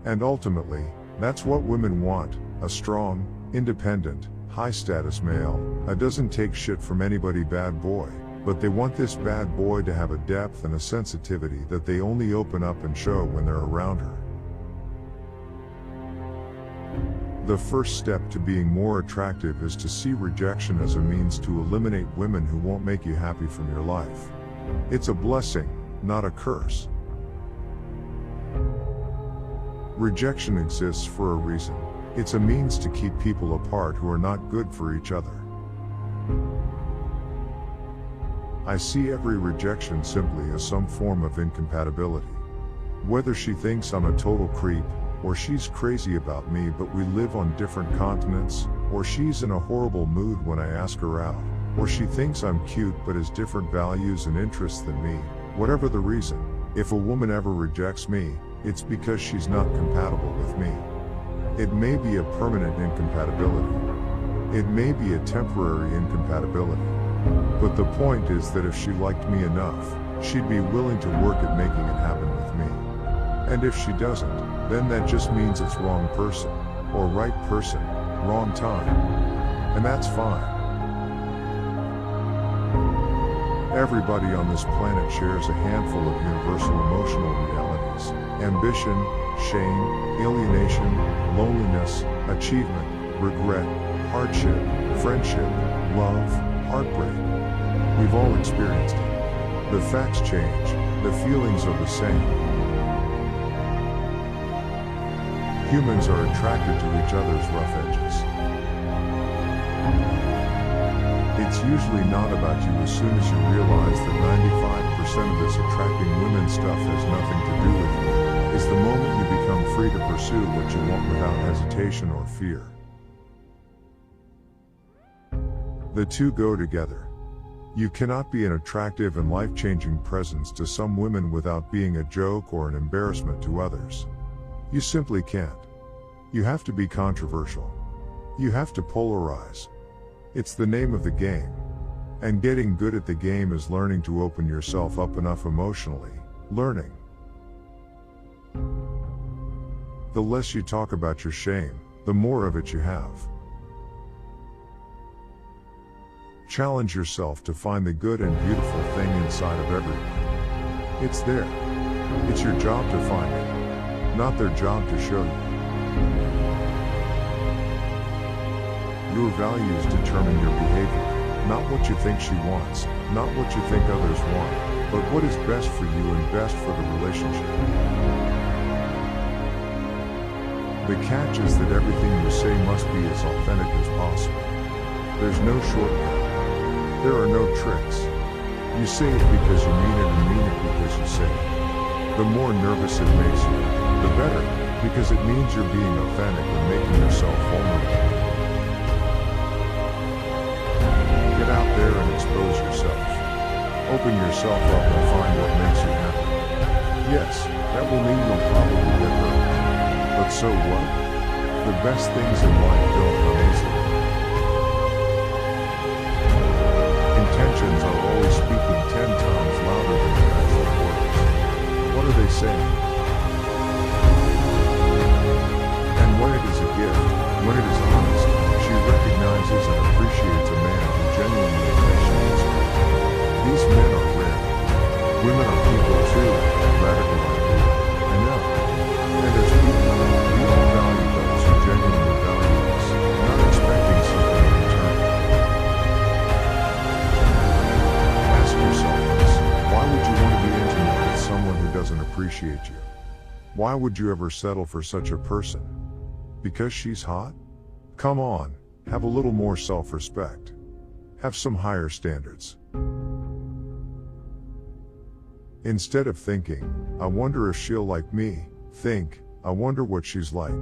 And ultimately, that's what women want, a strong, independent, high-status male, a doesn't take shit from anybody bad boy, but they want this bad boy to have a depth and a sensitivity that they only open up and show when they're around her. The first step to being more attractive is to see rejection as a means to eliminate women who won't make you happy from your life. It's a blessing, not a curse. Rejection exists for a reason. It's a means to keep people apart who are not good for each other. I see every rejection simply as some form of incompatibility. Whether she thinks I'm a total creep, or she's crazy about me but we live on different continents, or she's in a horrible mood when I ask her out, or she thinks I'm cute but has different values and interests than me, whatever the reason, if a woman ever rejects me, it's because she's not compatible with me. It may be a permanent incompatibility. It may be a temporary incompatibility. But the point is that if she liked me enough, she'd be willing to work at making it happen with me. And if she doesn't, then that just means it's wrong person, or right person, wrong time. And that's fine. Everybody on this planet shares a handful of universal emotional realities: ambition, shame, alienation, loneliness, achievement, regret, hardship, friendship, love, heartbreak. We've all experienced it. The facts change, the feelings are the same. Humans are attracted to each other's rough edges. It's usually not about you as soon as you realize that 95% of this attracting women stuff has nothing to do with you. It's the moment you become free to pursue what you want without hesitation or fear. The two go together. You cannot be an attractive and life-changing presence to some women without being a joke or an embarrassment to others. You simply can't. You have to be controversial. You have to polarize. It's the name of the game. And getting good at the game is learning to open yourself up enough emotionally. Learning. The less you talk about your shame, the more of it you have. Challenge yourself to find the good and beautiful thing inside of everyone. It's there. It's your job to find it, not their job to show you. Your values determine your behavior, not what you think she wants, not what you think others want, but what is best for you and best for the relationship. The catch is that everything you say must be as authentic as possible. There's no shortcut. There are no tricks. You say it because you mean it and mean it because you say it. The more nervous it makes you, the better, because it means you're being authentic and making yourself vulnerable. Get out there and expose yourself. Open yourself up and find what makes you happy. Yes, that will mean you'll probably get hurt. But so what? The best things in life don't come easily. Intentions are always speaking 10 times louder than their actual words. What are they saying? And when it is a gift, when it is honest, she recognizes and appreciates a man who genuinely appreciates her. These men are rare. Women are people too, radical idea. I know. And as people, we all value those who genuinely value us, not expecting something in return. Ask yourself this: why would you want to be intimate with someone who doesn't appreciate you? Why would you ever settle for such a person? Because she's hot? Come on, have a little more self-respect. Have some higher standards. Instead of thinking, I wonder if she'll like me, think, I wonder what she's like.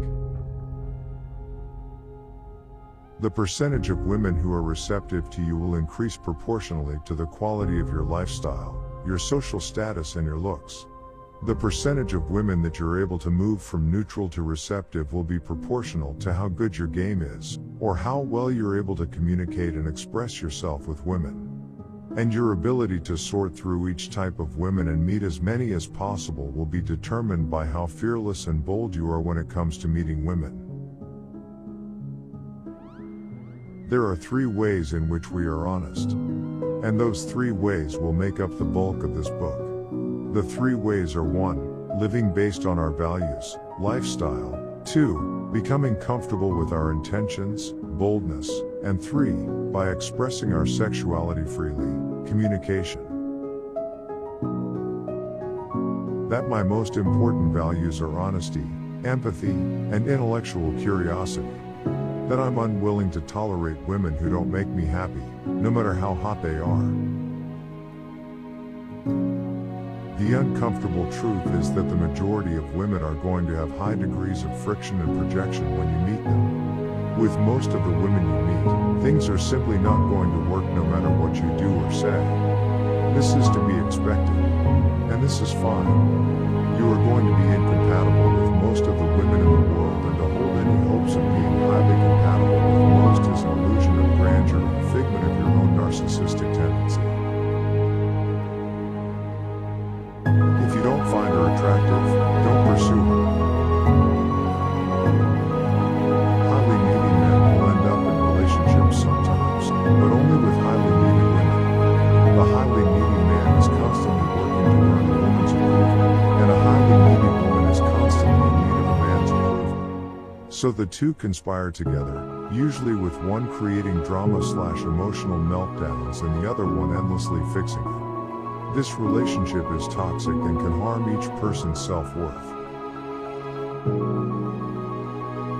The percentage of women who are receptive to you will increase proportionally to the quality of your lifestyle, your social status, and your looks. The percentage of women that you're able to move from neutral to receptive will be proportional to how good your game is, or how well you're able to communicate and express yourself with women. And your ability to sort through each type of women and meet as many as possible will be determined by how fearless and bold you are when it comes to meeting women. There are 3 ways in which we are honest. And those 3 ways will make up the bulk of this book. The 3 ways are: 1. Living based on our values, lifestyle; 2. Becoming comfortable with our intentions, boldness; and 3. By expressing our sexuality freely, communication. That my most important values are honesty, empathy, and intellectual curiosity. That I'm unwilling to tolerate women who don't make me happy, no matter how hot they are. The uncomfortable truth is that the majority of women are going to have high degrees of friction and projection when you meet them. With most of the women you meet, things are simply not going to work no matter what you do or say. This is to be expected. And this is fine. You are going to be incompatible with most of the women in the world, and to hold any hopes of being highly compatible with most is an illusion of grandeur and a figment of your own narcissistic tendency. If you don't find her attractive, don't pursue her. Highly needy men will end up in relationships sometimes, but only with highly needy women. The highly needy man is constantly working to earn a woman's approval, and a highly needy woman is constantly in need of a man's approval. So the two conspire together, usually with one creating drama/emotional meltdowns and the other one endlessly fixing it. This relationship is toxic and can harm each person's self-worth.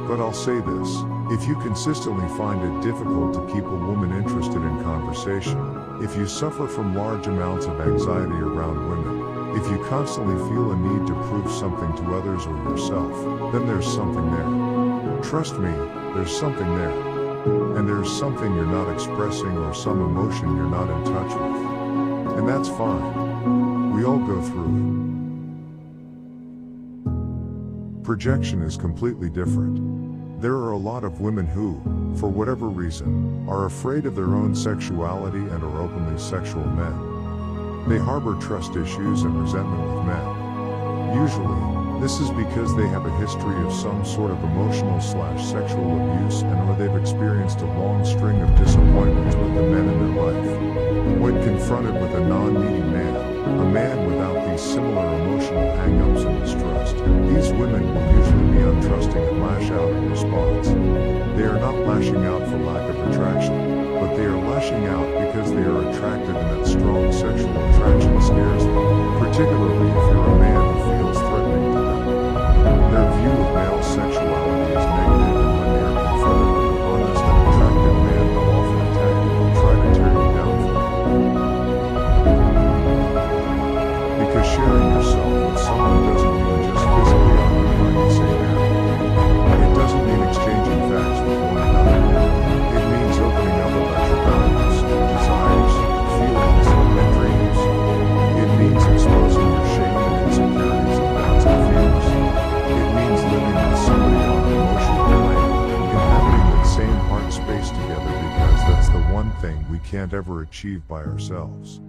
But I'll say this: if you consistently find it difficult to keep a woman interested in conversation, if you suffer from large amounts of anxiety around women, if you constantly feel a need to prove something to others or yourself, then there's something there. Trust me, there's something there. And there's something you're not expressing or some emotion you're not in touch with. And that's fine. We all go through it. Projection is completely different. There are a lot of women who, for whatever reason, are afraid of their own sexuality and are openly sexual men. They harbor trust issues and resentment with men. Usually, this is because they have a history of some sort of emotional/sexual abuse or they've experienced a long string of disappointments with the men in their life. When confronted with a non-needy man, a man without these similar emotional hang-ups and distrust, these women will usually be untrusting and lash out in response. They are not lashing out for lack of attraction, but they are lashing out because they are attracted and that strong sexual attraction scares them, particularly if you're a man who feels threatening to them. Their view of male sexuality is negative, and when they are confronted with an honest and attractive man, they'll often attack you and try to tear you down from it. Because sharing yourself with someone doesn't mean just physically occupying the same area. It doesn't mean exchanging facts with one another. It means opening up about your values, desires, feelings, and dreams. It means exposing your shame and insecurities and doubts and fears. It means living with somebody on an emotional plane, inhabiting that same heart space together, because that's the one thing we can't ever achieve by ourselves.